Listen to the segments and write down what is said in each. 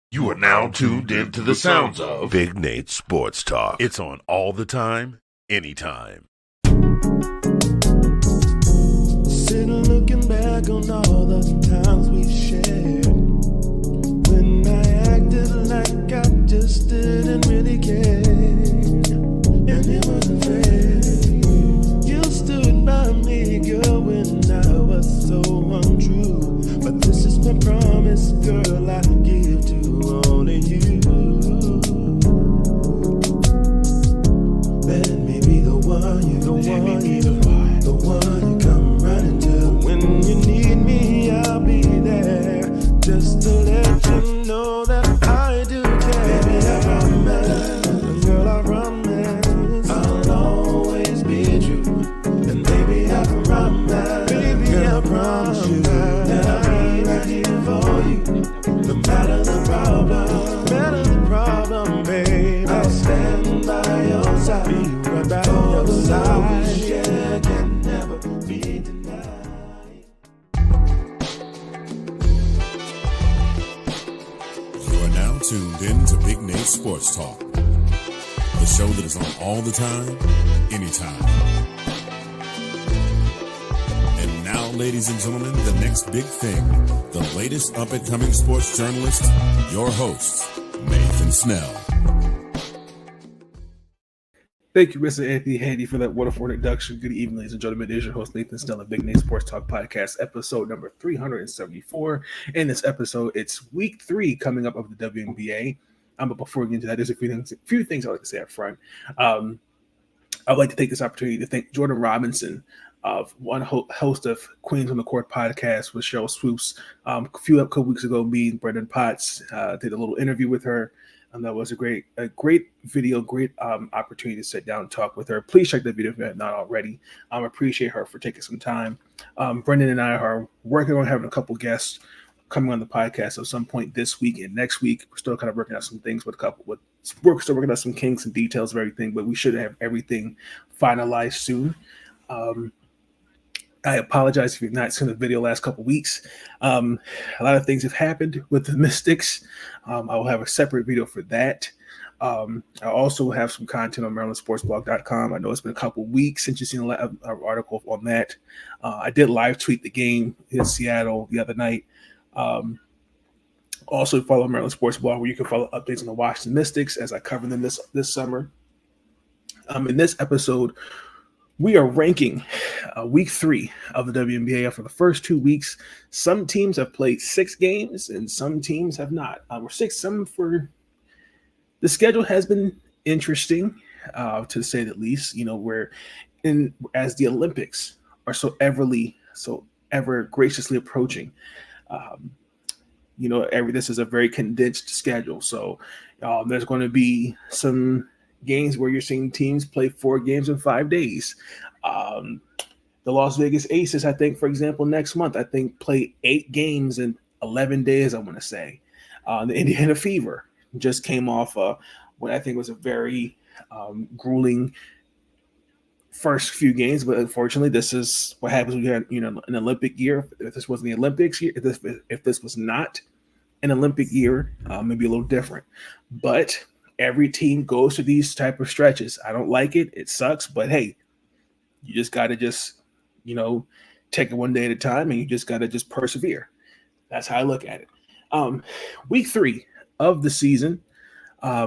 You are now tuned into the sounds of Big Nate Sports Talk. It's on all the time, anytime. Sitting looking back on all the times we shared, when I acted like I just didn't really care, and it wasn't fair. You stood by me, girl, when I was so untrue. But this is my promise, girl, I give to only you. Let me be the one you come running to. When you need me, I'll be there, just to let you know that I do care. Baby, I promise, girl, I promise, I'll always be true. And baby, I promise, girl, I promise you that I'll be right here for you. No matter the problem, babe, I'll stand by your side. Be right by your side. We share can never be denied. You are now tuned in to Big Nate Sports Talk, the show that is on all the time, anytime. And now, ladies and gentlemen, the next big thing, the latest up-and-coming sports journalist, your host, Nathan Snell. Thank you, Mr. Anthony Handy, for that wonderful introduction. Good evening, ladies and gentlemen. It is your host, Nathan Snell of Big Nate Sports Talk Podcast, episode number 374. In this episode, it's week 3 coming up of the WNBA. But before we get into that, there's a few things I'd like to say up front. I'd like to take this opportunity to thank Jordan Robinson, one host of Queens on the Court podcast with Cheryl Swoops. A couple weeks ago, me and Brendan Potts did a little interview with her. That was a great video, great opportunity to sit down and talk with her. Please check that video if you have not already. I appreciate her for taking some time. Brendan and I are working on having a couple guests coming on the podcast at some point this week and next week. We're still kind of working out some things we're still working out some kinks and details of everything, but we should have everything finalized soon. I apologize if you've not seen the video last couple weeks. A lot of things have happened with the Mystics. I will have a separate video for that. I also have some content on MarylandSportsBlog.com. I know it's been a couple weeks since you've seen an article on that. I did live tweet the game in Seattle the other night. Also follow Maryland Sports Blog, where you can follow updates on the Washington Mystics as I cover them this summer. In this episode, we are ranking week 3 of the WNBA. For the first 2 weeks, some teams have played 6 games and some teams have not. The schedule has been interesting, to say the least. As the Olympics are so ever graciously approaching. This is a very condensed schedule. So there's going to be some games where you're seeing teams play 4 games in 5 days. The Las Vegas Aces, I think, for example, next month, play 8 games in 11 days, I want to say. The Indiana Fever just came off what I think was a very grueling first few games, but unfortunately, this is what happens when you have an Olympic year. If this wasn't the Olympics year, if this was not an Olympic year, maybe a little different. But every team goes through these type of stretches. I don't like it. It sucks. But hey, you just got to take it one day at a time, and you just got to just persevere. That's how I look at it. Week 3 of the season.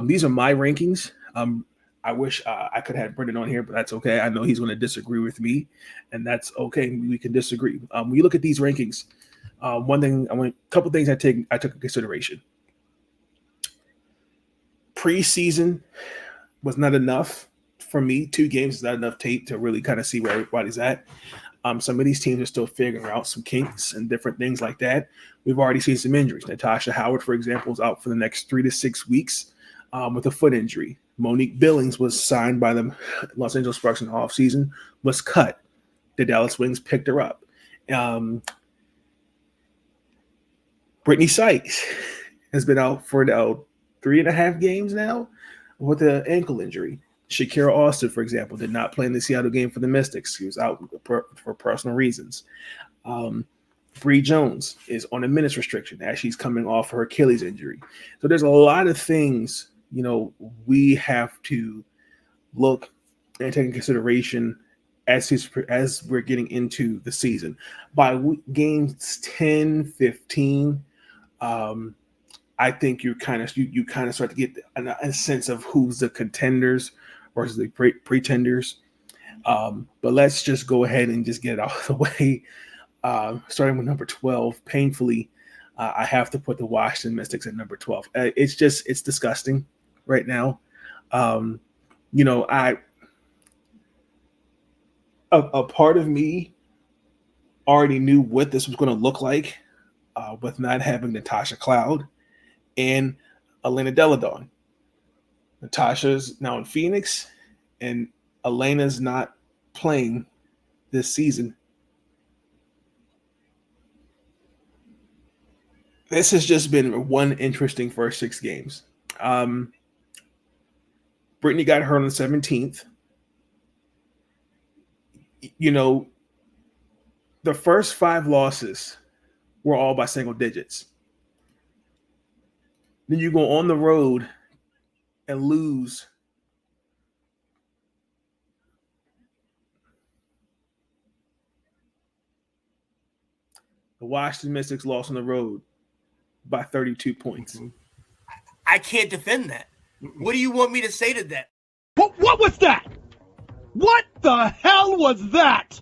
These are my rankings. I wish I could have Brendan on here, but that's okay. I know he's going to disagree with me, and that's okay. We can disagree. When you look at these rankings, a couple things I took into consideration. Preseason was not enough for me. 2 games is not enough tape to really kind of see where everybody's at. Some of these teams are still figuring out some kinks and different things like that. We've already seen some injuries. Natasha Howard, for example, is out for the next 3 to 6 weeks with a foot injury. Monique Billings was signed by the Los Angeles Sparks in the offseason, was cut. The Dallas Wings picked her up. Brittany Sykes has been out for now 3.5 games now with an ankle injury. Shakira Austin, for example, did not play in the Seattle game for the Mystics. He was out for personal reasons. Bree Jones is on a minutes restriction as she's coming off her Achilles injury. So there's a lot of things, we have to look and take into consideration as we're getting into the season. By games 10, 15, I think you kind of start to get a sense of who's the contenders versus the pretenders. But let's just go ahead and just get it out of the way. Starting with number 12, painfully, I have to put the Washington Mystics at number 12. It's disgusting right now. A part of me already knew what this was going to look like with not having Natasha Cloud and Elena Delle Donne. Natasha's now in Phoenix, and Elena's not playing this season. This has just been one interesting first 6 games. Brittany got hurt on the 17th. The first 5 losses were all by single digits. Then you go on the road and lose. The Washington Mystics lost on the road by 32 points. I can't defend that. What do you want me to say to that? What was that? What the hell was that?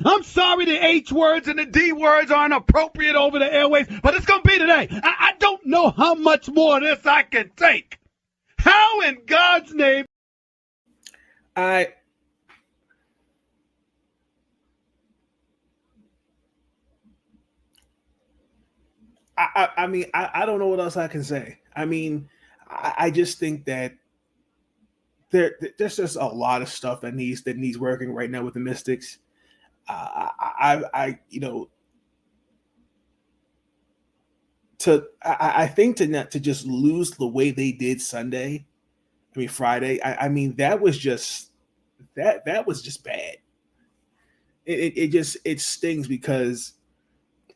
I'm sorry the H words and the D words aren't appropriate over the airways, but it's going to be today. I don't know how much more of this I can take. How in God's name? I mean, I don't know what else I can say. I mean, I just think that there's just a lot of stuff that needs working right now with the Mystics. I think to just lose the way they did Friday. I mean, that was just bad. It stings because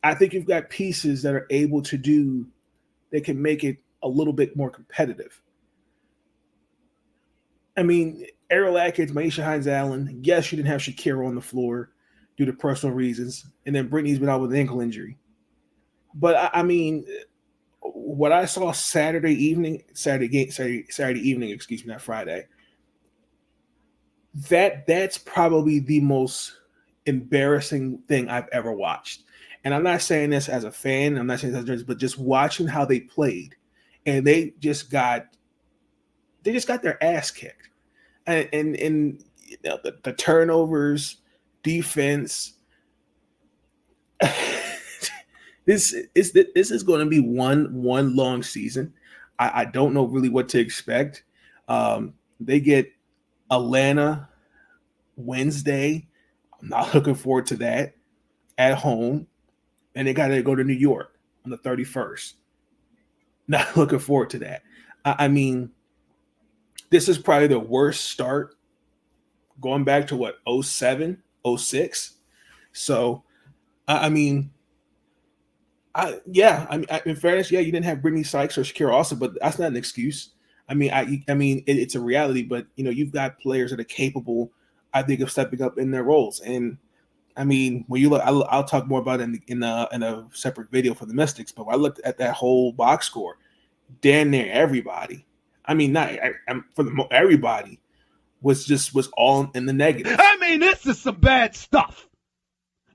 I think you've got pieces that are able to do that can make it a little bit more competitive. I mean, Ariel Atkins, Maisha Hines-Allen, yes, you didn't have Shakira on the floor due to personal reasons, and then Brittany's been out with an ankle injury. But I mean, what I saw Saturday evening, not Friday. That's probably the most embarrassing thing I've ever watched. And I'm not saying this as a fan, I'm not saying this as but just watching how they played, and they just got their ass kicked. And the turnovers, defense. This is going to be one long season. I don't know really what to expect. They get Atlanta Wednesday. I'm not looking forward to that at home. And they got to go to New York on the 31st. Not looking forward to that. I mean, this is probably the worst start going back to 07, 06. So, in fairness, you didn't have Brittany Sykes or Shakira Austin, but that's not an excuse. It's a reality, but you've got players that are capable, I think, of stepping up in their roles. And I mean, when you look, I'll talk more about it in a separate video for the Mystics. But when I looked at that whole box score, damn near everybody. I mean, everybody was all in the negative. I mean, this is some bad stuff.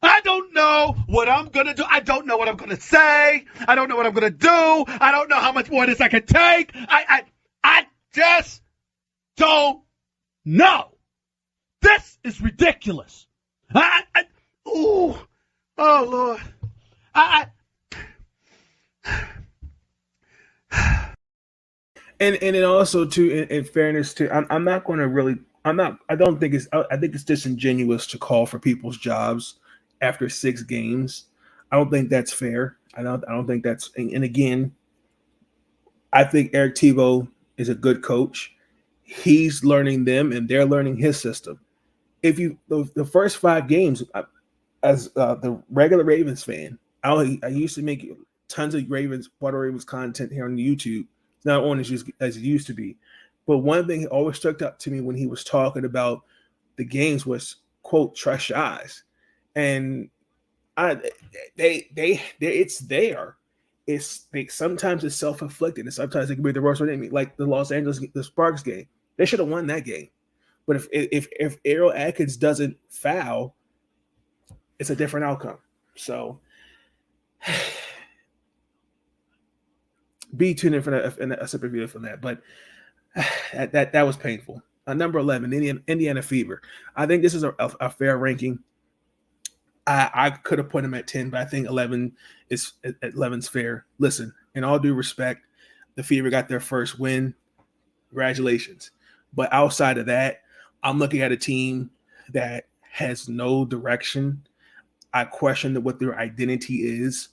I don't know what I'm going to do. I don't know what I'm going to say. I don't know what I'm going to do. I don't know how much more of this I can take. I just don't know. This is ridiculous. Oh, Lord. And it also, too, in fairness, too, I'm not going to really, I think it's disingenuous to call for people's jobs after 6 games. I don't think that's fair. I don't think that's, and again, I think Eric Thibault is a good coach. He's learning them and they're learning his system. If the first 5 games, as the regular Ravens fan, I used to make tons of Water Ravens content here on YouTube. It's not on as it used to be. But one thing that always stuck out to me when he was talking about the games was, quote, trust your eyes. And it's there. Sometimes it's self-inflicted, and sometimes it can be the worst enemy, like the Sparks game. They should have won that game. But if Errol Atkins doesn't foul, it's a different outcome. So be tuned in for a separate video from that. But that was painful. Number 11, Indiana Fever. I think this is a fair ranking. I could have put him at 10, but I think 11's fair. Listen, in all due respect, the Fever got their first win. Congratulations. But outside of that, I'm looking at a team that has no direction. I question what their identity is.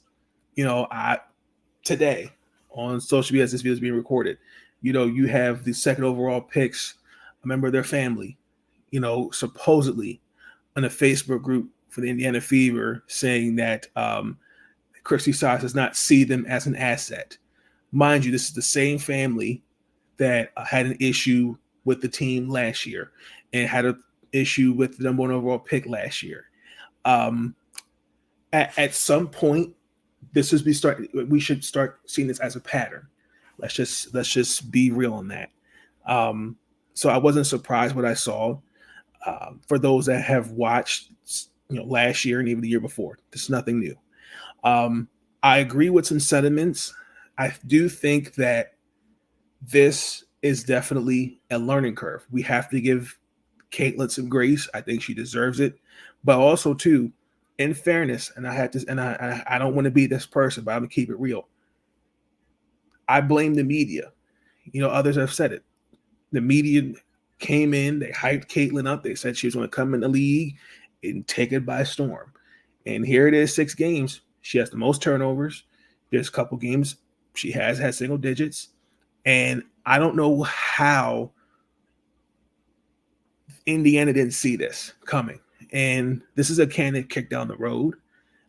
Today on social media, as this video is being recorded, you have the second overall picks, a member of their family, supposedly on a Facebook group for the Indiana Fever saying that Christy Sides does not see them as an asset. Mind you, this is the same family that had an issue with the team last year and had an issue with the number one overall pick last year. At some point, we should start seeing this as a pattern. Let's just be real on that. So I wasn't surprised what I saw. For those that have watched, last year and even the year before, this is nothing new. I agree with some sentiments. I do think that this is definitely a learning curve. We have to give Caitlin some grace. I think she deserves it, but also too, in fairness, and I don't want to be this person, but I'm gonna keep it real. I blame the media. Others have said it. The media came in, they hyped Caitlin up. They said she was going to come in the league and take it by storm. And here it is, 6 games. She has the most turnovers. There's a couple games she has had single digits. And I don't know how Indiana didn't see this coming. And this is a can that kicked down the road.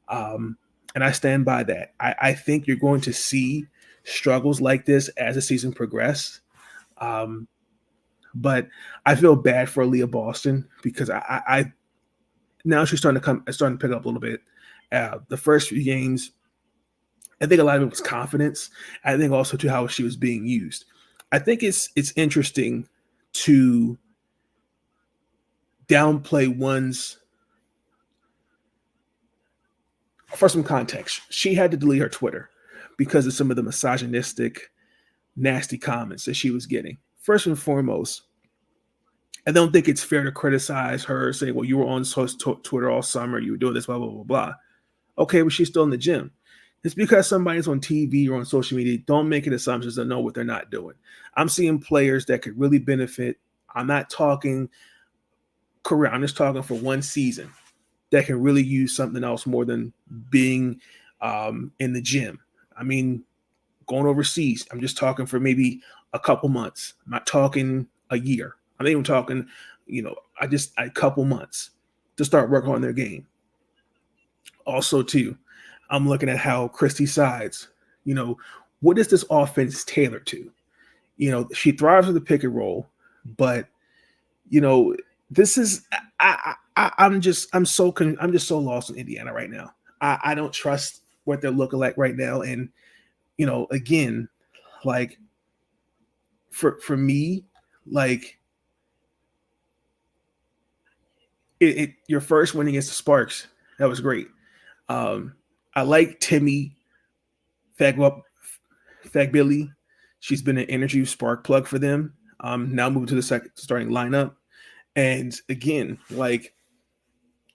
And I stand by that. I think you're going to see struggles like this as the season progresses. But I feel bad for Aaliyah Boston because I now she's starting to pick up a little bit. The first few games, I think a lot of it was confidence. I think also to how she was being used. I think it's interesting to downplay one's. For some context, she had to delete her Twitter because of some of the misogynistic, nasty comments that she was getting. First and foremost, I don't think it's fair to criticize her, saying, well, you were on Twitter all summer, you were doing this, blah, blah, blah, blah. Okay, but she's still in the gym. It's because somebody's on TV or on social media. Don't make it assumptions to know what they're not doing. I'm seeing players that could really benefit. I'm not talking career. I'm just talking for one season that can really use something else more than being in the gym. I mean, going overseas, I'm just talking for maybe a couple months. I'm not talking a year. I'm not even talking, a couple months to start working on their game. Also, too, I'm looking at how Christy Sides, what is this offense tailored to? She thrives with the pick and roll, but, this is I'm just so lost in Indiana right now. I don't trust what they're looking like right now. And, again, like for me, like your first win against the Sparks, that was great. I like Timmy Fagbilly. She's been an energy spark plug for them. Now moving to the second starting lineup. And again, like,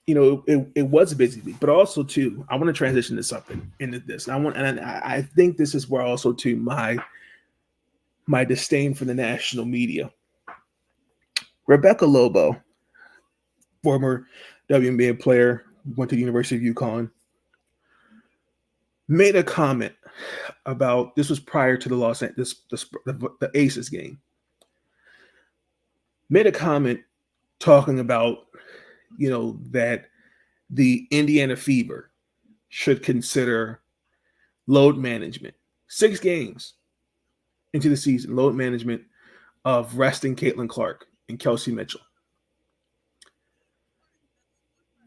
it was a busy week, but also too, I want to transition to something into this. And I think this is where also too my disdain for the national media. Rebecca Lobo, former WNBA player, went to the University of UConn, made a comment about, this was prior to the Aces game, made a comment talking about, that the Indiana Fever should consider load management. 6 games into the season, load management of resting Caitlin Clark and Kelsey Mitchell.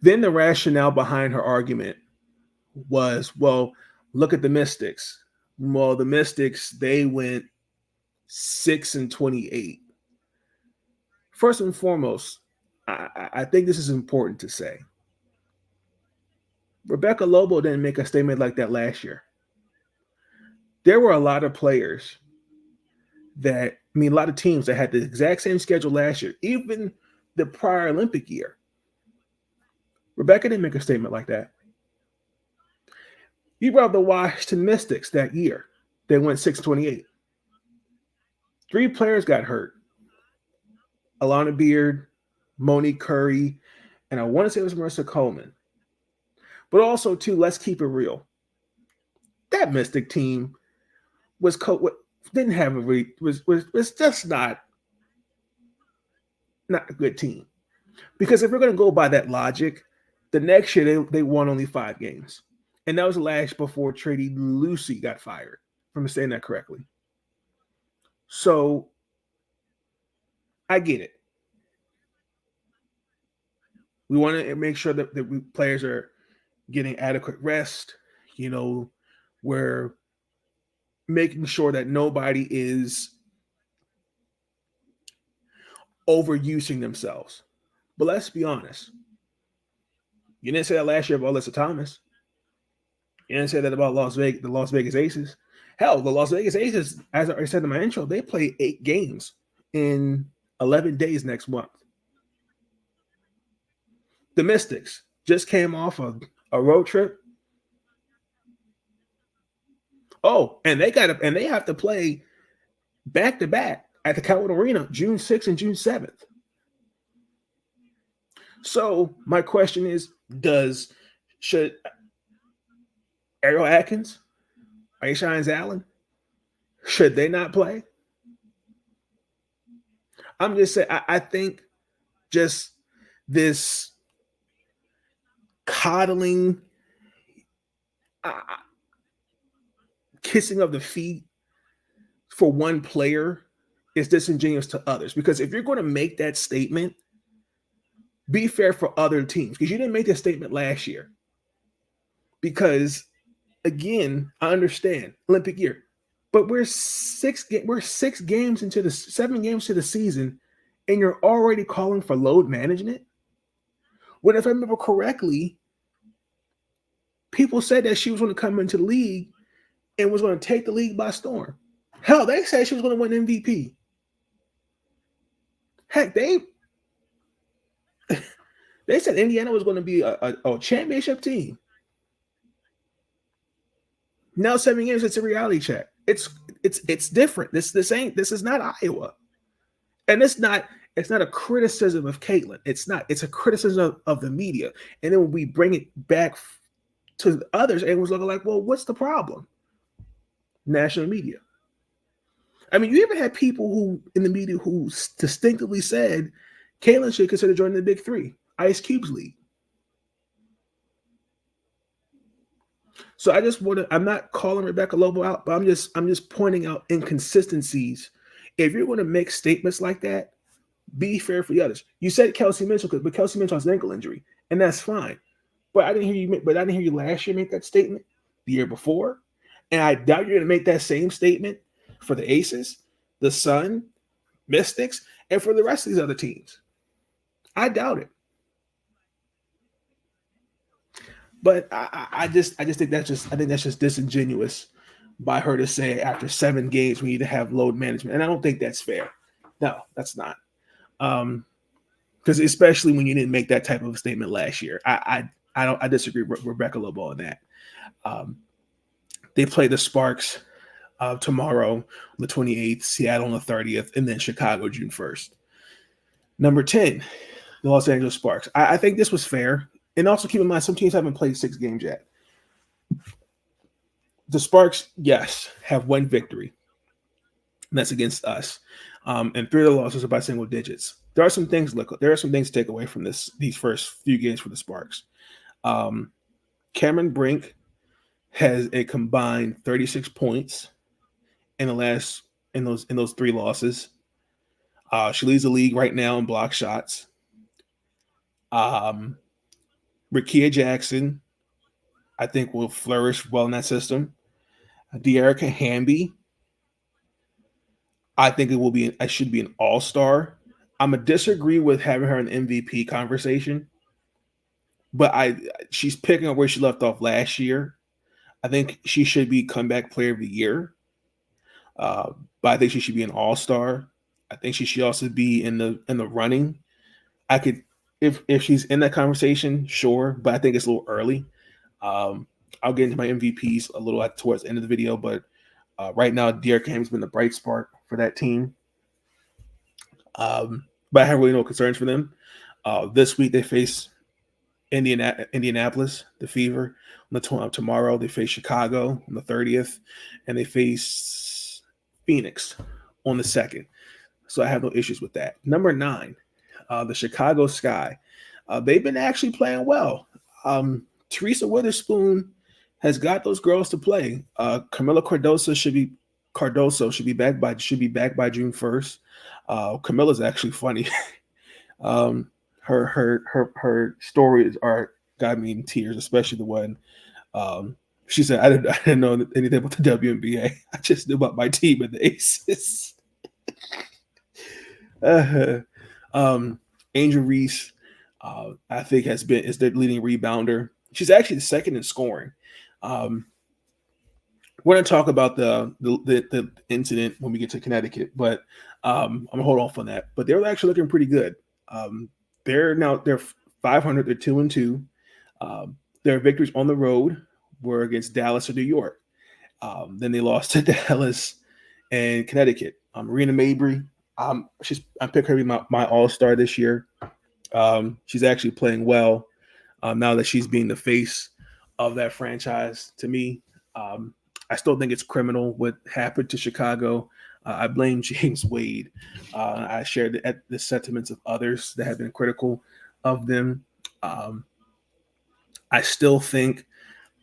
Then the rationale behind her argument was, well, look at the Mystics. Well, the Mystics, they went 6-28. First and foremost, I think this is important to say. Rebecca Lobo didn't make a statement like that last year. There were a lot of players a lot of teams that had the exact same schedule last year, even the prior Olympic year. Rebecca didn't make a statement like that. You brought the Washington Mystics that year. They went 6-28. 3 players got hurt. Alana Beard, Monique Curry, and I want to say it was Marissa Coleman. But also, too, let's keep it real. That Mystic team was just not a good team. Because if we're going to go by that logic, the next year they won only 5 games. And that was last before Trady Lucy got fired, if I'm saying that correctly. So I get it. We want to make sure that players are getting adequate rest. We're making sure that nobody is overusing themselves. But let's be honest. You didn't say that last year about Alyssa Thomas. You didn't say that about the Las Vegas Aces. Hell, the Las Vegas Aces, as I said in my intro, they play 8 games in 11 days next month. The Mystics just came off of a road trip. Oh, and they have to play back to back at the Cowart Arena, June 6th and June 7th. So my question is, should Ariel Atkins, Aisha Hines-Allen, should they not play? I'm just saying, I think just this coddling, kissing of the feet for one player is disingenuous to others. Because if you're going to make that statement, be fair for other teams. Because you didn't make that statement last year. Because, again, I understand Olympic year, but we're 7 games into the season, and you're already calling for load management. When, if I remember correctly, people said that she was going to come into the league and was going to take the league by storm. Hell, they said she was going to win MVP. Heck, they said Indiana was going to be a championship team. Now 7 games, it's a reality check. It's different. This is not Iowa, and it's not a criticism of Caitlin. It's a criticism of the media. And then when we bring it back to the others, everyone's looking like, well, what's the problem? National media. I mean, you even had people who in the media who distinctively said Caitlin should consider joining the Big Three, Ice Cube's league. So I'm not calling Rebecca Lobo out, but I'm just pointing out inconsistencies. If you're going to make statements like that, be fair for the others. You said Kelsey Mitchell, but Kelsey Mitchell has an ankle injury, and that's fine. But I didn't hear you last year make that statement, the year before, and I doubt you're going to make that same statement for the Aces, the Sun, Mystics, and for the rest of these other teams. I doubt it. But I think that's just disingenuous by her to say after 7 games we need to have load management, and I don't think that's fair. No, that's not. Because especially when you didn't make that type of a statement last year, I disagree with Rebecca Lobo on that. They play the Sparks tomorrow, the 28th, Seattle on the 30th, and then Chicago June 1st. Number 10, the Los Angeles Sparks. I think this was fair. And also keep in mind, some teams haven't played 6 games yet. The Sparks, yes, have 1 victory. And that's against us. And 3 of the losses are by single digits. There are some things to take away from these first few games for the Sparks. Cameron Brink has a combined 36 points in those 3 losses. She leads the league right now in block shots. Rakia Jackson, I think, will flourish well in that system. De'Erica Hamby, I think I should be an all-star. I'm gonna disagree with having her in MVP conversation, but she's picking up where she left off last year. I think she should be comeback player of the year. But I think she should be an all-star. I think she should also be in the running. I could, if she's in that conversation, sure, but I think it's a little early. I'll get into my MVPs a little towards the end of the video, but right now, De'Erica Hamby's been the bright spark for that team. But I have really no concerns for them. This week they face Indianapolis, the Fever. Tomorrow they face Chicago on the 30th, and they face Phoenix on the 2nd. So I have no issues with that. Number 9, the Chicago Sky. They've been actually playing well. Teresa Witherspoon has got those girls to play. Camila Cardoso should be back by June 1st. Camilla's actually funny. Her stories got me in tears, especially the one she said, I didn't know anything about the WNBA. I just knew about my team and the Aces. Angel Reese, I think is their leading rebounder. She's actually the second in scoring. We're going to talk about the incident when we get to Connecticut, but I'm going to hold off on that. But they're actually looking pretty good. They're 500. They're 2-2. Their victories on the road were against Dallas or New York. Then they lost to Dallas and Connecticut. Marina Mabry, I'm picking her to be my all-star this year. She's actually playing well now that she's being the face of that franchise. To me, I still think it's criminal what happened to Chicago. I blame James Wade. I shared the sentiments of others that have been critical of them. I still think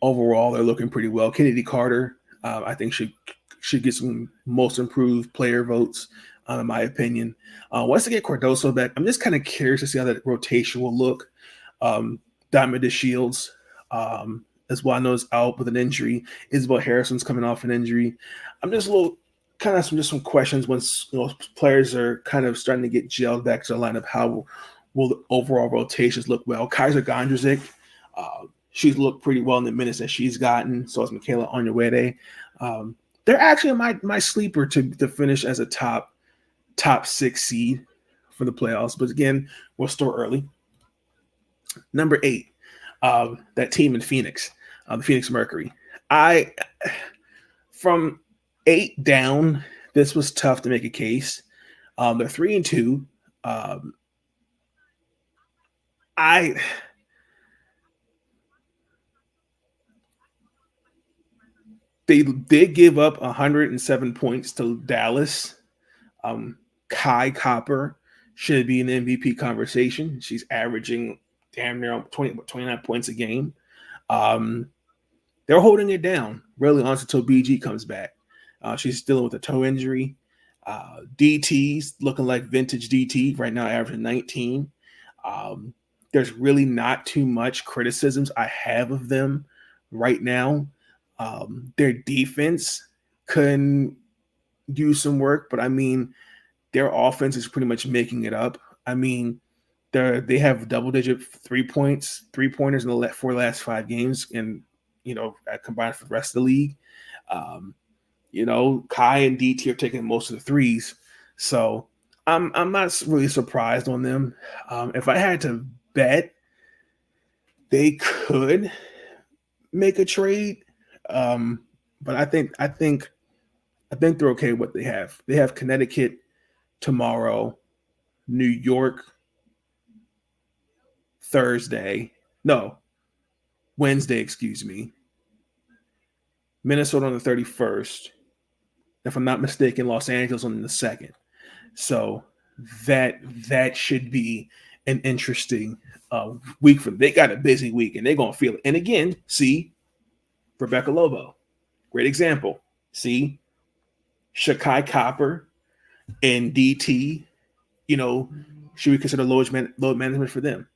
overall they're looking pretty well. Kennedy Carter, I think should get some most improved player votes, in my opinion. Once they get Cardoso back, I'm just kind of curious to see how that rotation will look. Diamond DeShields, as well, I know is out with an injury. Isabel Harrison's coming off an injury. I'm just a little some questions once players are kind of starting to get gelled back to the lineup. How will the overall rotations look? Well, Kaiser Gondrezick, she's looked pretty well in the minutes that she's gotten. So is Michaela Onyeweide. They're actually my sleeper to finish as a top 6 seed for the playoffs. But again, we're still early. Number 8, that team in Phoenix, the Phoenix Mercury. From 8 down, this was tough to make a case. They're 3-2. They did give up 107 points to Dallas. Kai Copper should be in the MVP conversation. She's averaging damn near 29 points a game. They're holding it down, really, honestly, until BG comes back. She's dealing with a toe injury. DT's looking like vintage DT right now, averaging 19. There's really not too much criticisms I have of them right now. Their defense couldn't use some work, but I mean, their offense is pretty much making it up. I mean, they have double-digit 3-pointers in the 4 last 5 games, and combined for the rest of the league. Kai and DT are taking most of the threes, so I'm not really surprised on them. If I had to bet, they could make a trade, but I think they're okay with what they have. They have Connecticut tomorrow, New York Wednesday, Minnesota on the 31st. If I'm not mistaken, Los Angeles on the 2nd. So that should be an interesting week for them. They got a busy week and they're going to feel it. And again, see Rebecca Lobo, great example. See Shakai Copper and DT, should we consider load management for them?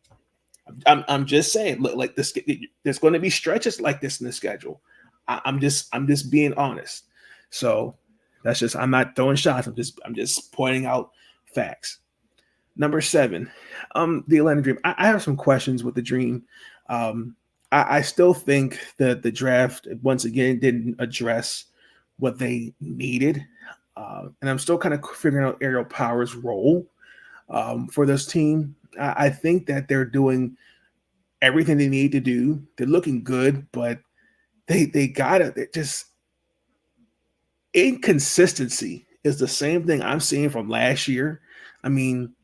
I'm just saying, look, like this, there's going to be stretches like this in the schedule. I'm just being honest. So that's just, I'm not throwing shots. I'm just pointing out facts. Number 7, the Atlanta Dream. I have some questions with the Dream. I still think that the draft once again didn't address what they needed, and I'm still kind of figuring out Ariel Power's role for this team. I think that they're doing everything they need to do. They're looking good, but they gotta. They're just inconsistency is the same thing I'm seeing from last year. I mean,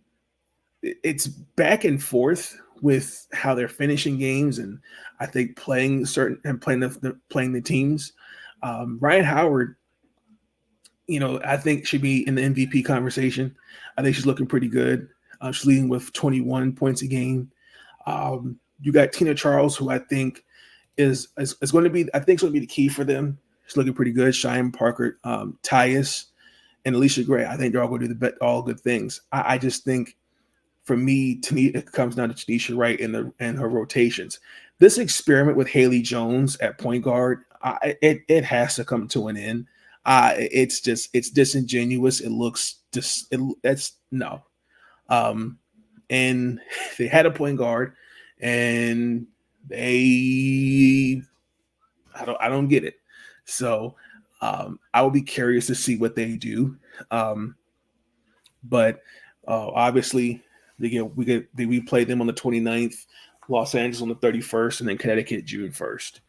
it's back and forth with how they're finishing games, and I think playing the teams. Ryan Howard, I think should be in the MVP conversation. I think she's looking pretty good. She's leading with 21 points a game. You got Tina Charles, who I think is going to be. I think is going to be the key for them. She's looking pretty good. Cheyenne Parker, Tyus, and Alicia Gray. I think they're all going to do all good things. I just think, for me, it comes down to Tanisha Wright and her rotations. This experiment with Haley Jones at point guard, it has to come to an end. It's disingenuous. It looks no. And they had a point guard, and I don't get it. So I will be curious to see what they do. But obviously we play them on the 29th, Los Angeles on the 31st, and then Connecticut June 1st.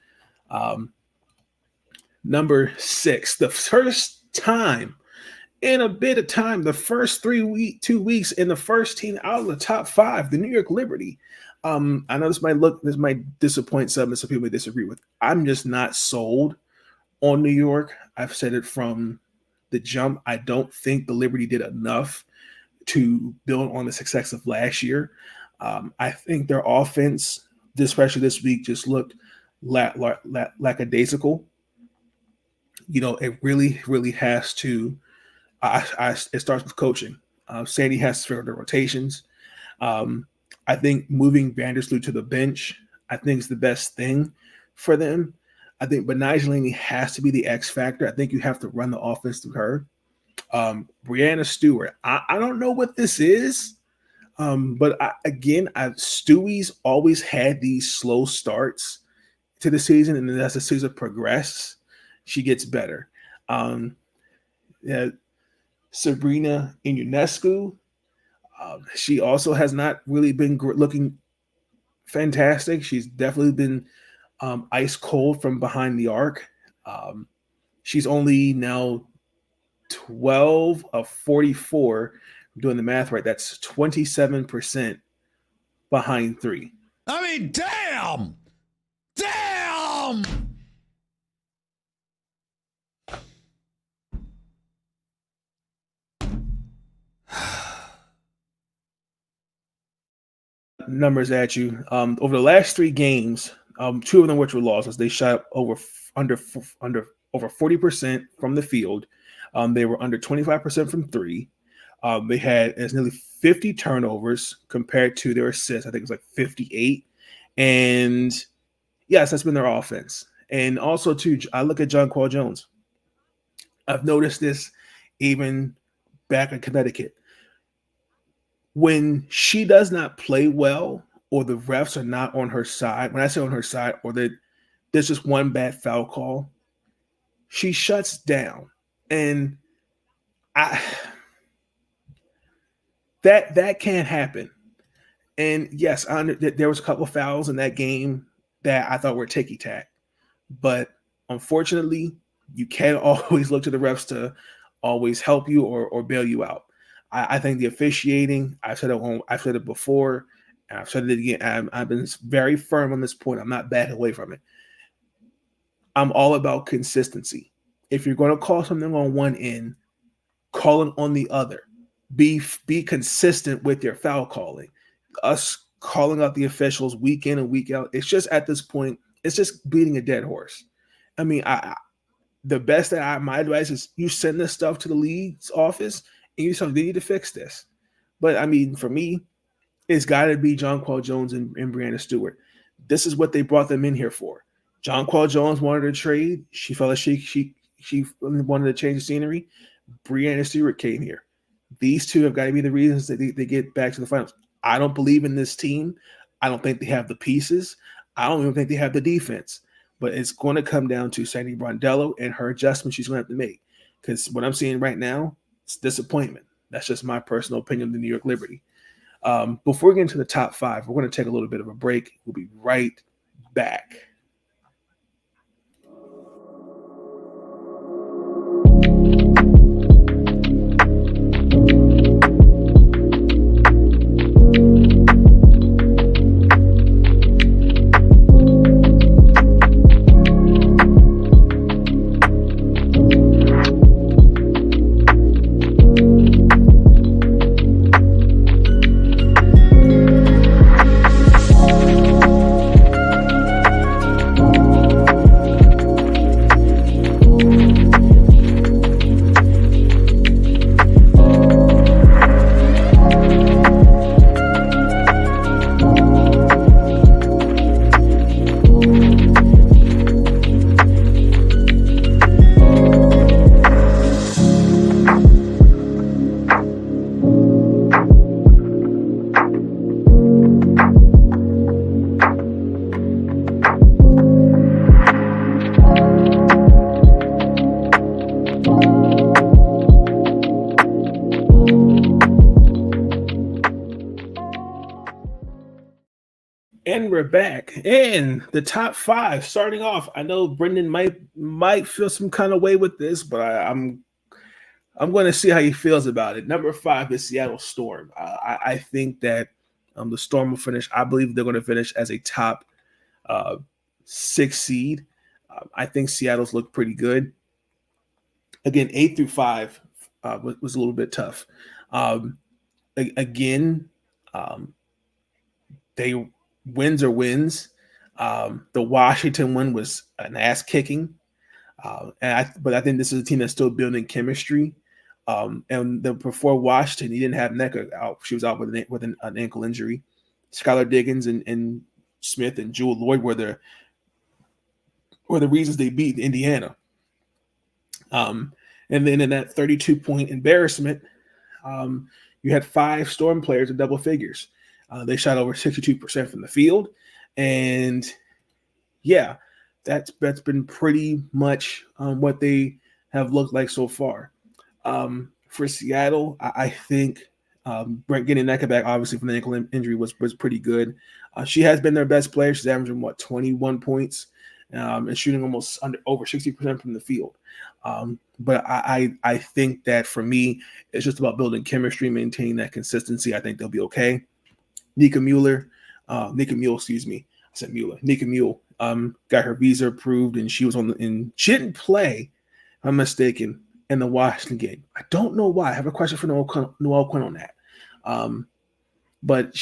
Number 6, the first time in a bit of time, the first 2 weeks in the first team out of the top 5, the New York Liberty. I know this might disappoint some people may disagree with. I'm just not sold on New York. I've said it from the jump. I don't think the Liberty did enough to build on the success of last year. I think their offense, especially this week, just looked lackadaisical. It really, really has to. It starts with coaching. Sandy has to figure out the rotations. I think moving Vandersloot to the bench, I think, is the best thing for them. I think Betnijah Laney has to be the X factor. I think you have to run the offense through her. Brianna Stewart, I don't know what this is, but Stewie's always had these slow starts to the season, and then as the season progresses, she gets better. Sabrina Ionescu, she also has not really been looking fantastic. She's definitely been ice cold from behind the arc. She's only now 12 of 44. I'm doing the math right. That's 27% behind 3. I mean, damn! Numbers at you. Over the last 3 games, 2 of them which were losses, they shot over 40% from the field. They were under 25% from 3. They had nearly 50 turnovers compared to their assists. I think it was like 58. And yes, that's been their offense. And also, too, I look at Jonquel Jones. I've noticed this even back in Connecticut. When she does not play well, or the refs are not on her side, when I say on her side, or that there's just one bad foul call, she shuts down. And that can't happen. And yes, there was a couple of fouls in that game that I thought were ticky-tack. But unfortunately, you can't always look to the refs to always help you or bail you out. I think the officiating, I've said it before, and I've said it again. I've been very firm on this point. I'm not backing away from it. I'm all about consistency. If you're going to call something on one end, call it on the other. Be consistent with your foul calling. us calling out the officials week in and week out, it's just at this point, it's just beating a dead horse. I mean, the best my advice is you send this stuff to the league's office and you tell them they need to fix this. But I mean, for me, it's got to be Jonquel Jones and Breanna Stewart. This is what they brought them in here for. Jonquel Jones wanted to trade. She felt like she wanted to change the scenery. Breanna Stewart came here. These two have got to be the reasons that they get back to the finals. I don't believe in this team. I don't think they have the pieces. I don't even think they have the defense. But it's going to come down to Sandy Brondello and her adjustments she's going to have to make. Because what I'm seeing right now, it's disappointment. That's just my personal opinion of the New York Liberty. Before we get into the top 5, we're going to take a little bit of a break. We'll be right back. And we're back in the top 5. Starting off, I know Brendan might feel some kind of way with this, but I'm going to see how he feels about it. Number 5 is Seattle Storm. I think that the Storm will finish. I believe they're going to finish as a top 6 seed. I think Seattle's looked pretty good. Again, 8 through 5 was a little bit tough. They wins are wins. The Washington one was an ass kicking, but I think this is a team that's still building chemistry. And before Washington, he didn't have Nneka out; she was out with an ankle injury. Skylar Diggins and Smith and Jewel Lloyd were the reasons they beat Indiana. And then in that 32-point embarrassment, you had 5 Storm players in double figures. They shot over 62% from the field. And yeah, that's been pretty much what they have looked like so far. For Seattle, I think getting Nneka back, obviously, from the ankle injury was pretty good. She has been their best player. She's averaging, 21 points and shooting almost over 60% from the field. But I think that for me, it's just about building chemistry, maintaining that consistency. I think they'll be okay. Nika Mühl, got her visa approved, and she was she didn't play, if I'm mistaken, in the Washington game. I don't know why. I have a question for Noel Quinn on that. But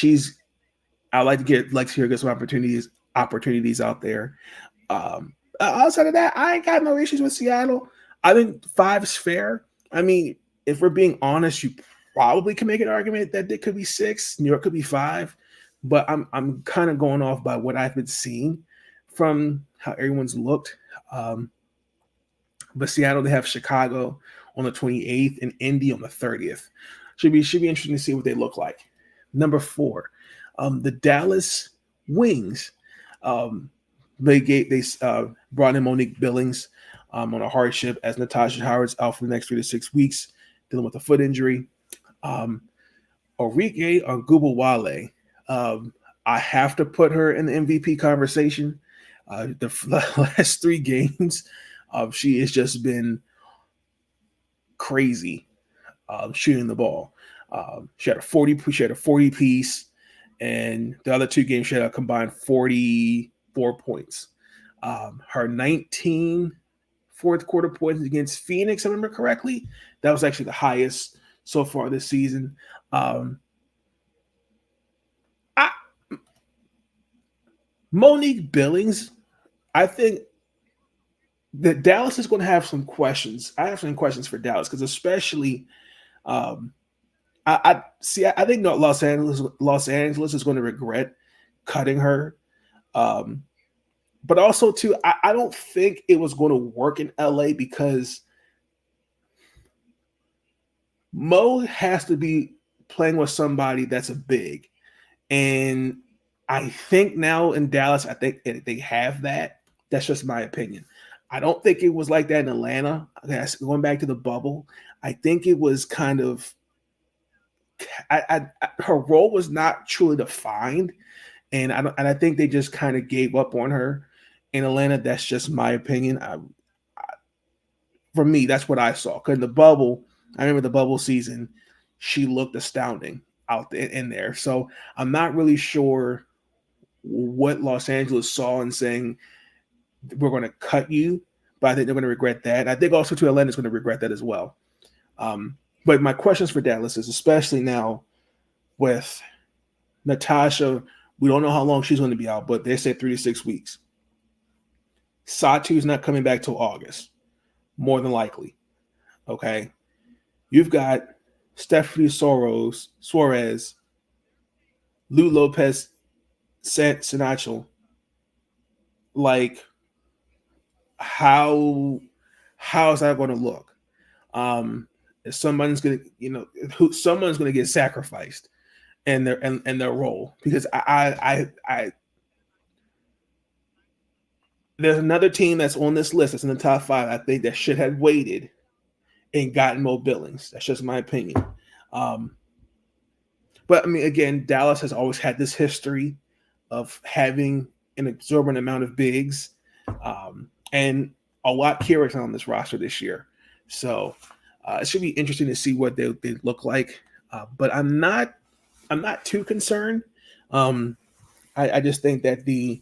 I like to get some opportunities out there. Outside of that, I ain't got no issues with Seattle. I think 5 is fair. I mean, if we're being honest, you probably can make an argument that it could be 6. New York could be 5. But I'm kind of going off by what I've been seeing from how everyone's looked. But Seattle, they have Chicago on the 28th and Indy on the 30th. Should be interesting to see what they look like. Number 4, the Dallas Wings. They brought in Monique Billings on a hardship as Natasha Howard's out for the next 3 to 6 weeks, dealing with a foot injury. Orike Ogunbowale, I have to put her in the MVP conversation. The last 3 games, she has just been crazy shooting the ball. She had a 40 piece, and the other 2 games she had a combined 44 points. Her 19 fourth quarter points against Phoenix, if I remember correctly, that was actually the highest so far this season. Monique Billings, I think that Dallas is going to have some questions. I have some questions for Dallas because especially um, I see. I think no, Los Angeles is going to regret cutting her. Um, but also too, I don't think it was going to work in LA because Mo has to be playing with somebody that's a big, and I think now in Dallas, I think they have that. That's just my opinion. I don't think it was like that in Atlanta. Going back to the bubble, I think it was kind of her role was not truly defined, and I think they just kind of gave up on her in Atlanta. That's just my opinion. For me, that's what I saw. Because in the bubble, I remember the bubble season, she looked astounding out there, in there. So I'm not really sure what Los Angeles saw in saying we're going to cut you, but I think they're going to regret that. And I think also too Atlanta's going to regret that as well. But my questions for Dallas is, especially now with Natasha, we don't know how long she's going to be out, but they said 3 to 6 weeks. Satu's not coming back till August, more than likely. Okay. You've got Stephanie Suarez, Lou Lopez, Sinachel. Like, how is that going to look? Someone's going to, someone's going to get sacrificed in their role, because I there's another team that's on this list that's in the top 5. I think that should have waited and gotten Mo Billings. That's just my opinion. But I mean, again, Dallas has always had this history of having an exorbitant amount of bigs, and a lot carries on this roster this year. So it should be interesting to see what they look like. But I'm not too concerned. I just think that the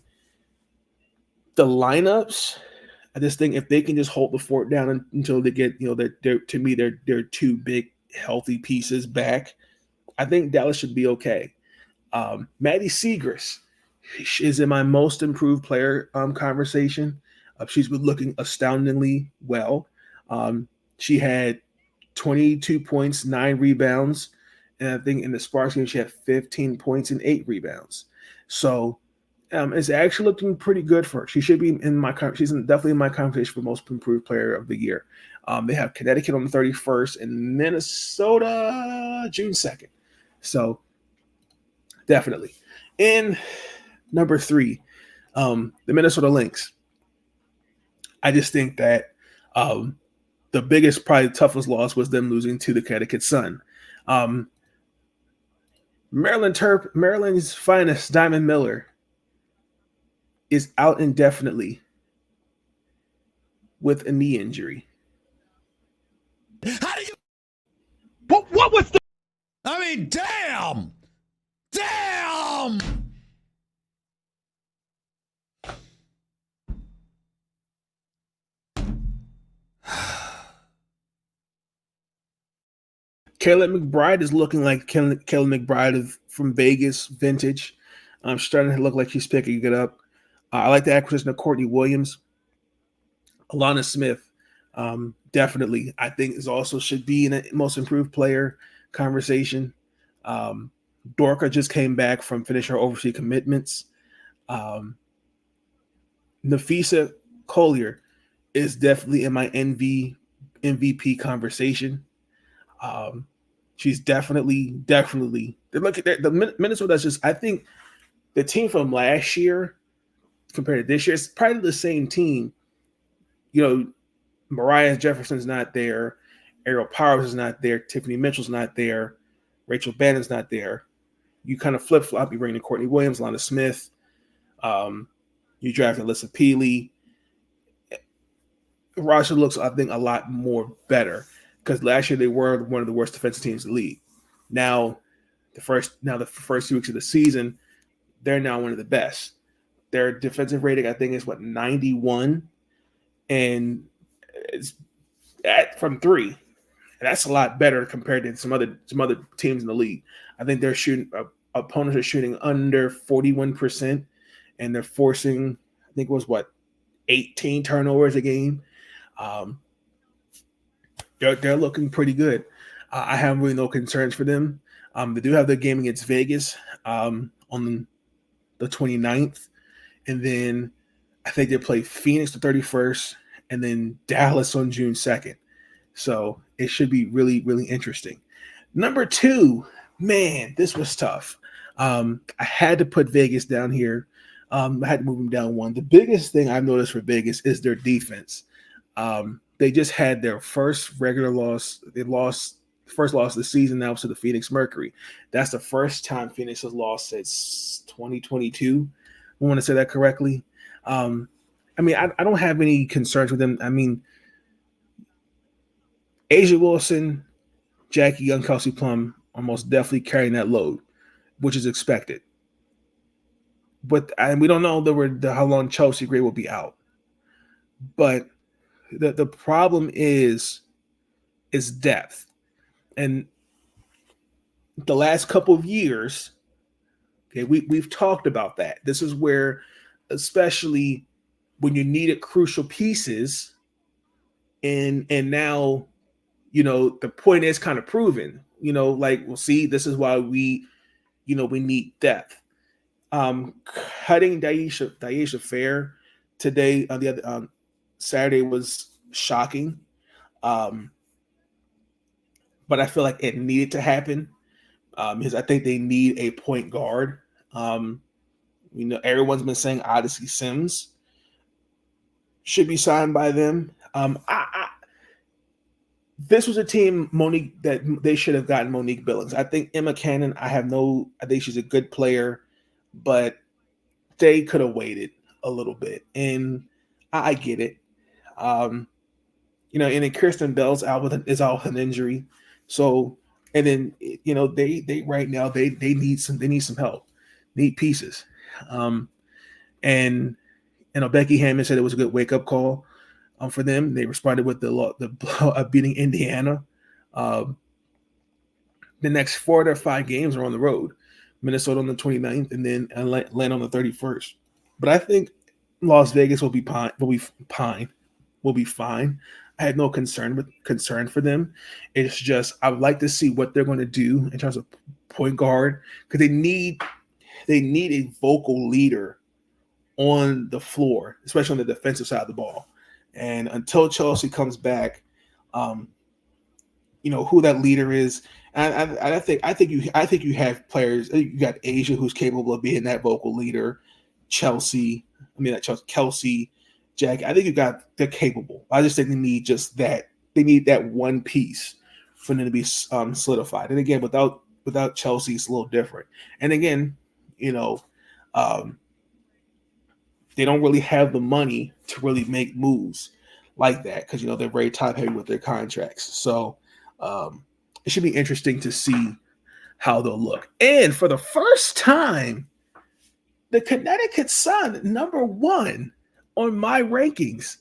lineups, I just think if they can just hold the fort down until they get, they're to me, they're 2 big healthy pieces back, I think Dallas should be okay. Maddie Siegrist is in my most improved player conversation. She's been looking astoundingly well. She had 22 points, 9 rebounds, and I think in the Sparks game she had 15 points and 8 rebounds. So it's actually looking pretty good for her. She should be in my. She's definitely in my conversation for most improved player of the year. They have Connecticut on the 31st and Minnesota June 2nd. So definitely. In number 3, the Minnesota Lynx. I just think that the biggest, probably toughest loss was them losing to the Connecticut Sun. Maryland's finest, Diamond Miller, is out indefinitely with a knee injury. How do you? What was the? I mean, damn! Caleb McBride is looking like Caleb McBride from Vegas vintage. Starting to look like she's picking it up. I like the acquisition of Courtney Williams. Alana Smith, definitely, I think is also should be in a most improved player conversation. Dorka just came back from finishing her overseas commitments. Nafisa Collier is definitely in my MVP conversation. She's definitely. Look at that. The Minnesota's just. I think the team from last year compared to this year, it's probably the same team. Mariah Jefferson's not there, Ariel Powers is not there, Tiffany Mitchell's not there, Rachel Bannon's not there. You kind of flip flop. You bring in Courtney Williams, Lana Smith. You draft Alyssa Peely. Roster looks, I think, a lot more better, because last year they were one of the worst defensive teams in the league. Now, the first 2 weeks of the season, they're now one of the best. Their defensive rating, I think, is 91, and it's from 3. And that's a lot better compared to some other teams in the league. I think they're opponents are shooting under 41%, and they're forcing, I think it was 18 turnovers a game. They're looking pretty good. I have really no concerns for them. They do have their game against Vegas on the 29th, and then I think they play Phoenix the 31st, and then Dallas on June 2nd. So it should be really, really interesting. Number 2, man, this was tough. I had to put Vegas down here. I had to move them down 1. The biggest thing I've noticed for Vegas is their defense. They just had their first regular loss. They lost first loss of the season now to the Phoenix Mercury. That's the first time Phoenix has lost since 2022. I want to say that correctly. I don't have any concerns with them. I mean, Asia Wilson, Jackie Young, Kelsey Plum are most definitely carrying that load, which is expected. But we don't know how long Chelsea Gray will be out. But the problem is depth. And the last couple of years, okay, we've talked about that. This is where, especially when you needed crucial pieces, and now, the point is kind of proven. We'll see, this is why we need depth. Cutting Daisha Fair today on the other Saturday was shocking. But I feel like it needed to happen because I think they need a point guard. Everyone's been saying Odyssey Sims should be signed by them. This was a team, Monique, that they should have gotten Monique Billings. I think Emma Cannon, I think she's a good player, but they could have waited a little bit. And I get it. And then Kirsten Bell's out with an injury. So, and then, they right now, they need some help, need pieces. And Becky Hammond said it was a good wake up call for them. They responded with the beating Indiana. The next 4 of their 5 games are on the road. Minnesota on the 29th, and then Atlanta on the 31st. But I think Las Vegas will be fine. I had no concern for them. It's just I would like to see what they're going to do in terms of point guard, because they need a vocal leader on the floor, especially on the defensive side of the ball. And until Chelsea comes back, who that leader is. And I think you have players. You got Asia, who's capable of being that vocal leader. Kelsey, Jack. I think they're capable. I just think they need just that. They need that one piece for them to be solidified. And again, without Chelsea, it's a little different. And again, they don't really have the money to really make moves like that because they're very top heavy with their contracts. So it should be interesting to see how they'll look. And for the first time, the Connecticut Sun, number 1 on my rankings.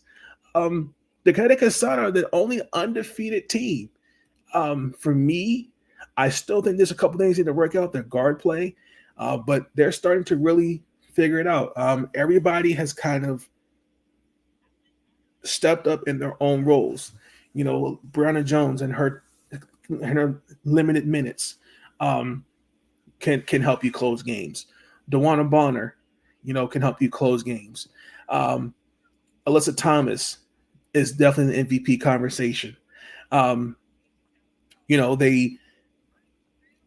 The Connecticut Sun are the only undefeated team. For me, I still think there's a couple things need to work out their guard play, but they're starting to really figure it out. Everybody has kind of stepped up in their own roles. Brianna Jones and her limited minutes can help you close games. DeWanna Bonner, can help you close games. Alyssa Thomas is definitely an MVP conversation. They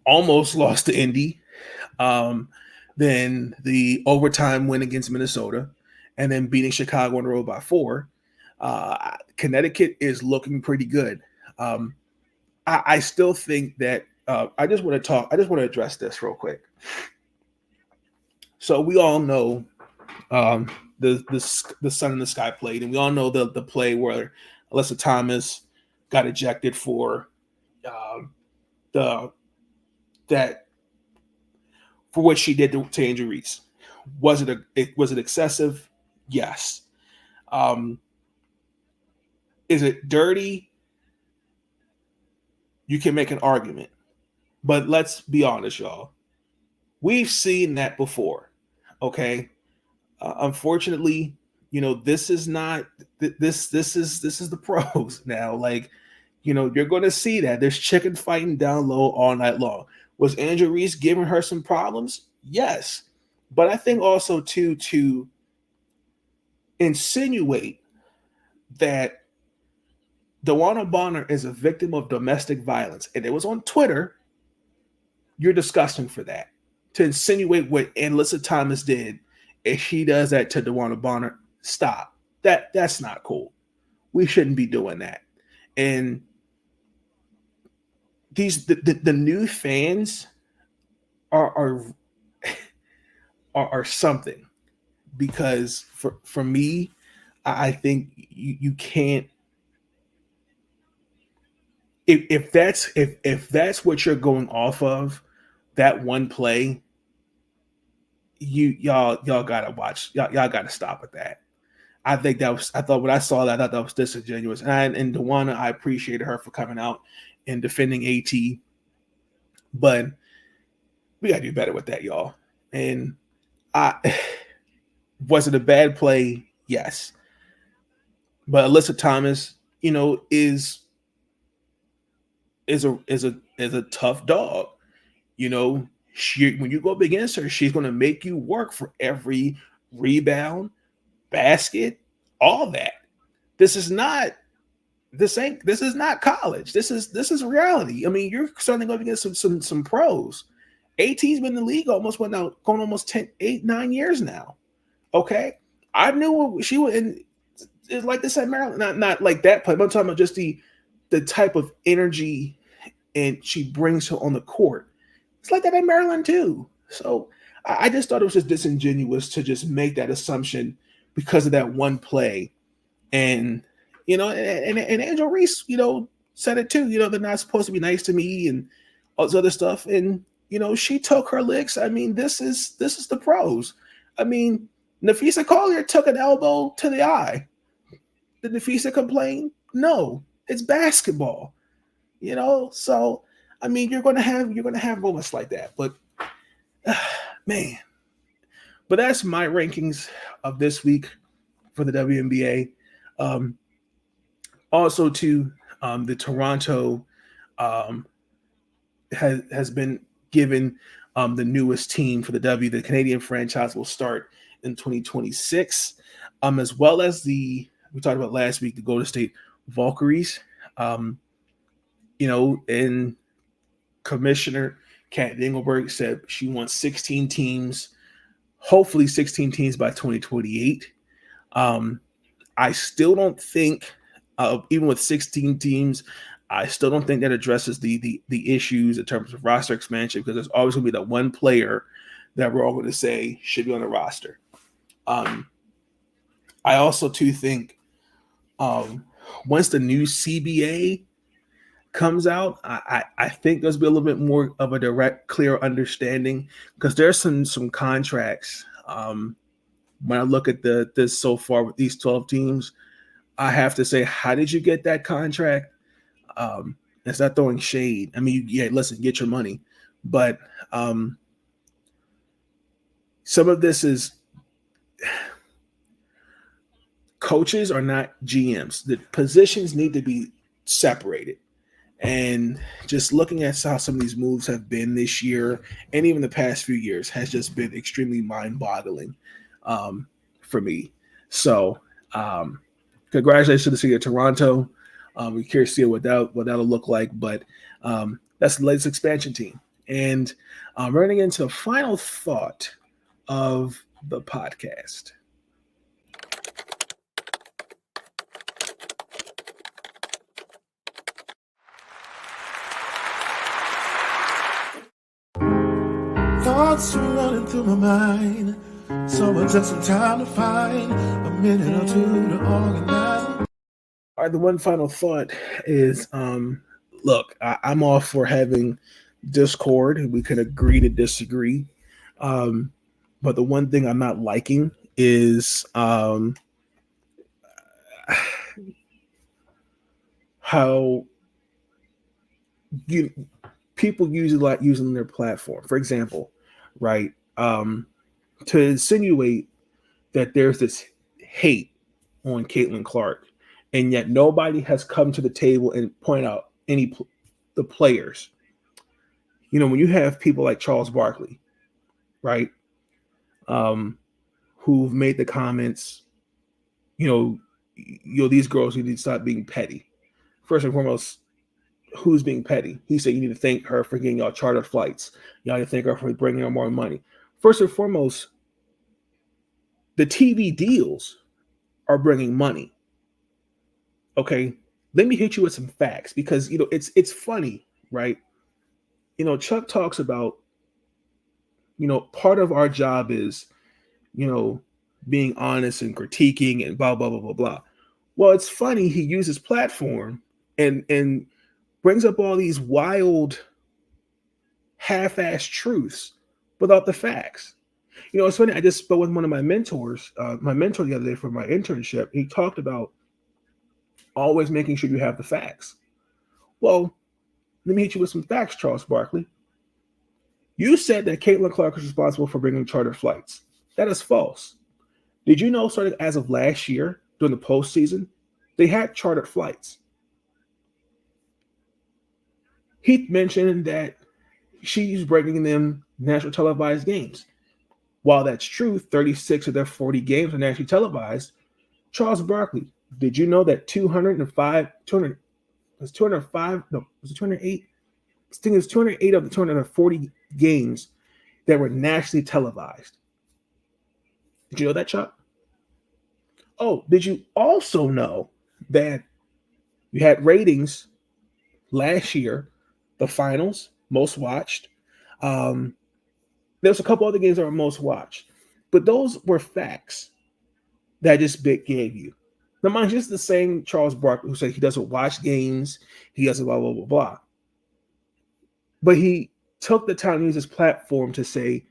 almost lost to Indy. Then the overtime win against Minnesota, and then beating Chicago on the road by 4. Connecticut is looking pretty good. I still think that I just want to address this real quick. So we all know the Sun in the Sky played, and we all know the play where Alyssa Thomas got ejected for for what she did to Angel Reese. Was it excessive? Yes. Is it dirty? You can make an argument, but let's be honest, y'all. We've seen that before. Okay. Unfortunately, this is not this is the pros now. Like, you're going to see that there's chicken fighting down low all night long. Was Angel Reese giving her some problems? Yes, but I think also to insinuate that DeWanna Bonner is a victim of domestic violence, and it was on Twitter. You're disgusting for that. To insinuate what Alyssa Thomas did, if she does that to DeWanna Bonner, stop. That's not cool. We shouldn't be doing that. And the new fans are something, because for me, I think you can't. If that's what you're going off of, that one play, y'all gotta watch. Y'all gotta stop with that. I thought when I saw that, I thought that was disingenuous. And DeWanna, I appreciated her for coming out and defending AT, but we gotta do better with that, y'all. And was it a bad play? Yes, but Alyssa Thomas, is a tough dog. When you go up against her, she's going to make you work for every rebound, basket, all that. This is not college. This is reality. I mean, you're starting to go against some pros. AT's been in the league going almost 9 years now. Okay, I knew she was, and it's like this at Maryland. Not like that play, but I'm talking about just the type of energy and she brings on the court. It's like that at Maryland too. So I just thought it was just disingenuous to just make that assumption because of that one play. And and Angel Reese, said it too. They're not supposed to be nice to me and all this other stuff. And she took her licks. I mean, this is the pros. I mean, Napheesa Collier took an elbow to the eye. Did Napheesa complain? No, it's basketball. So I mean, you're gonna have moments like that. But man, but that's my rankings of this week for the WNBA. Also, too, the Toronto has been given the newest team for the W. The Canadian franchise will start in 2026, as well as we talked about last week, the Golden State Valkyries. And Commissioner Kat Dingelberg said she wants 16 teams, hopefully 16 teams by 2028. I still don't think, even with 16 teams, I still don't think that addresses the issues in terms of roster expansion, because there's always going to be that one player that we're all going to say should be on the roster. I also too think once the new CBA comes out, I think there's be a little bit more of a direct, clear understanding, because there's some contracts. When I look at this so far with these 12 teams, I have to say, how did you get that contract? It's not throwing shade. I mean, listen, get your money, but some of this is coaches are not GMs. The positions need to be separated. And just looking at how some of these moves have been this year and even the past few years has just been extremely mind-boggling for me. So congratulations to the city of Toronto. We're curious to see what that'll look like, but that's the latest expansion team. And running into the final thought of the podcast. Thoughts are running through my mind. Someone took some time to find a minute or two to organize. All right, the one final thought is, look, I'm all for having Discord. We can agree to disagree. But the one thing I'm not liking is how people using their platform. For example, right, to insinuate that there's this hate on Caitlin Clark, and yet nobody has come to the table and point out the players. You know, when you have people like Charles Barkley, right, who've made the comments, these girls who need to stop being petty. First and foremost, who's being petty? He said you need to thank her for getting y'all chartered flights. Y'all need to thank her for bringing her more money. First and foremost, the TV deals are bringing money. Okay, let me hit you with some facts because it's funny, right? Chuck talks about part of our job is being honest and critiquing and blah blah blah blah blah. Well, it's funny he uses platform and brings up all these wild half-assed truths without the facts. It's funny. I just spoke with one of my mentors, my mentor the other day for my internship. He talked about always making sure you have the facts. Well, let me hit you with some facts, Charles Barkley. You said that Caitlin Clark is responsible for bringing chartered flights. That is false. Did you know, starting as of last year, during the postseason, they had chartered flights? He mentioned that she's bringing them national televised games. While that's true, 36 of their 40 games are nationally televised. Charles Barkley, did you know that 208 of the 240 games that were nationally televised? Did you know that, Chuck? Oh, did you also know that you had ratings last year, the finals, most watched? There's a couple other games that were most watched, but those were facts that I just gave you. Now, mind you, it's the same Charles Barkley who said he doesn't watch games, he doesn't blah, blah, blah, blah. But he took the time to use his platform to say,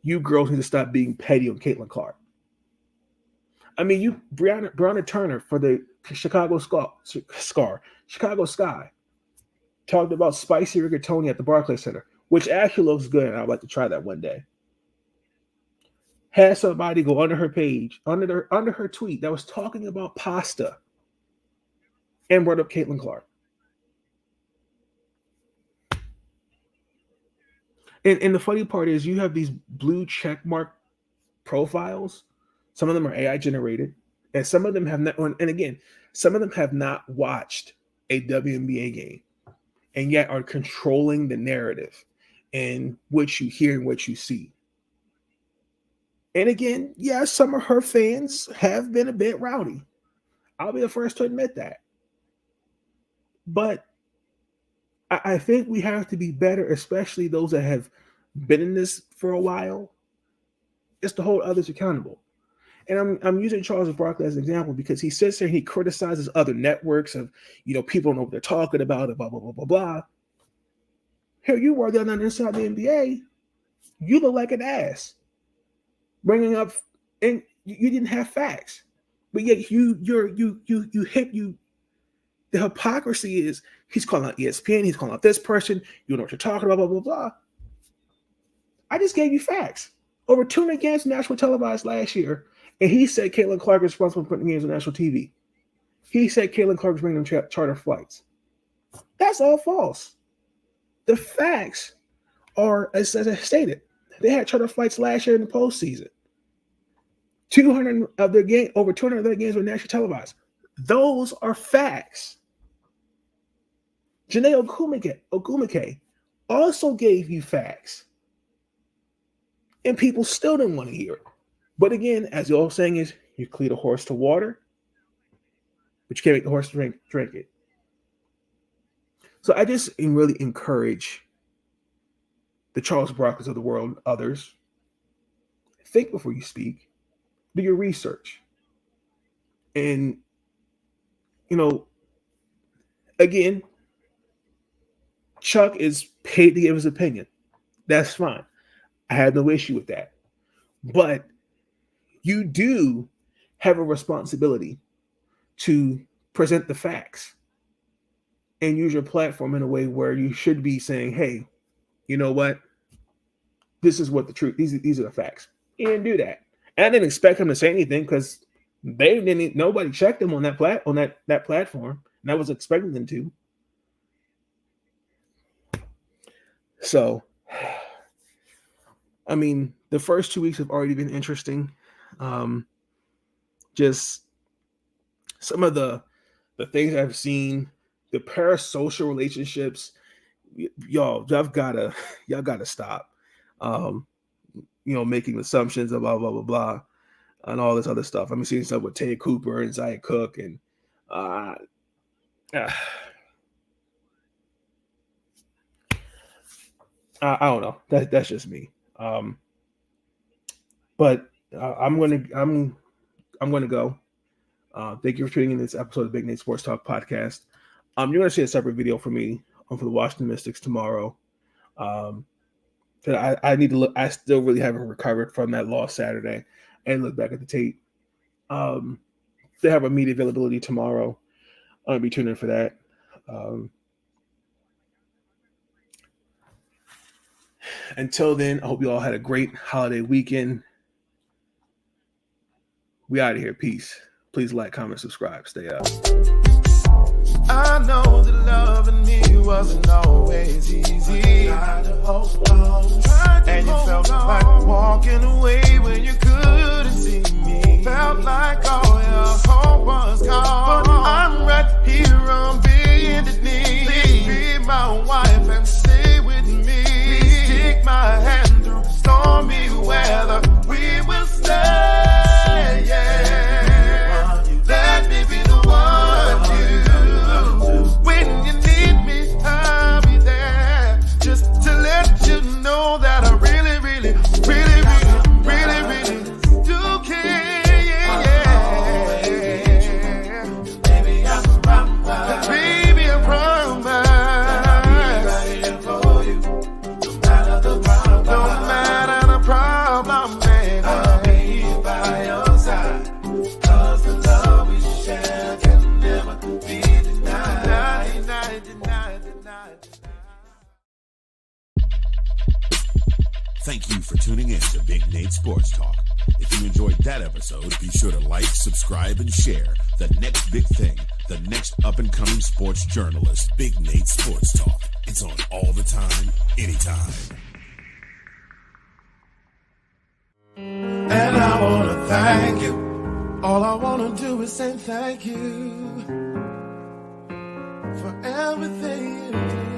you girls need to stop being petty on Caitlin Clark. I mean, Brianna Turner for the Chicago Sky talked about spicy rigatoni at the Barclays Center, which actually looks good, and I'd like to try that one day. Had somebody go under her page, under her tweet that was talking about pasta and brought up Caitlin Clark. And the funny part is you have these blue check mark profiles. Some of them are AI generated, and some of them have not. And again, some of them have not watched a WNBA game, and yet are controlling the narrative and what you hear and what you see. And again, yes, some of her fans have been a bit rowdy. I'll be the first to admit that. But I think we have to be better, especially those that have been in this for a while, is to hold others accountable. And I'm using Charles Barkley as an example because he sits there and he criticizes other networks of, people don't know what they're talking about, and blah, blah, blah, blah, blah. Here you were there inside the NBA. You look like an ass. Bringing up, and you didn't have facts. But yet the hypocrisy is he's calling out ESPN, he's calling out this person, you know what you're talking about, blah, blah, blah. I just gave you facts. Over 200 games national televised last year, and he said Caitlin Clark is responsible for putting games on national TV. He said Caitlin Clark is bringing them charter flights. That's all false. The facts are, as I stated, they had charter flights last year in the postseason. Over 200 of their games were nationally televised. Those are facts. Janae Ogumake also gave you facts. And people still didn't want to hear it. But again, as the old saying is, you can lead a horse to water, but you can't make the horse drink it. So I just really encourage the Charles Barkleys of the world and others, think before you speak, do your research. And, again, Chuck is paid to give his opinion. That's fine. I have no issue with that. But you do have a responsibility to present the facts and use your platform in a way where you should be saying, hey, you know what? This is what the truth, these are the facts. You didn't do that. And I didn't expect him to say anything because nobody checked him on that platform, and I was expecting them to. So, I mean, the first 2 weeks have already been interesting. Just some of the things I've seen, the parasocial relationships, y'all gotta stop. Making assumptions of blah blah blah blah and all this other stuff. I'm seeing stuff with Tay Cooper and Zaya Cook, and I don't know. That's just me. But I'm gonna go. Thank you for tuning in this episode of Big Nate Sports Talk podcast. You're gonna see a separate video for me for the Washington Mystics tomorrow. I need to look. I still really haven't recovered from that loss Saturday, and look back at the tape. They have a media availability tomorrow. I'm gonna be tuning in for that. Until then, I hope you all had a great holiday weekend. We out of here. Peace. Please like, comment, subscribe. Stay up. I know that loving me wasn't always easy. And you felt like walking away when you couldn't see me. Felt like all your hope was gone. But I'm right here on bended knee. Please be my wife and stay with me. Please take my hand through stormy weather. We will stay, yeah. Let me be the one you. When you need me, I'll be there. Just to let you know that I really, really, really, really, really, really do care, yeah. Baby, I promise. Baby, I promise. I'll be right here for you. No matter the problem. No matter the problem, baby. I'll be by your side. 'Cause the love we share can never be denied. Denied. Thank you for tuning in to Big Nate Sports Talk. If you enjoyed that episode, be sure to like, subscribe, and share the next big thing, the next up-and-coming sports journalist, Big Nate Sports Talk. It's on all the time, anytime. And I wanna thank you. All I wanna do is say thank you for everything you do.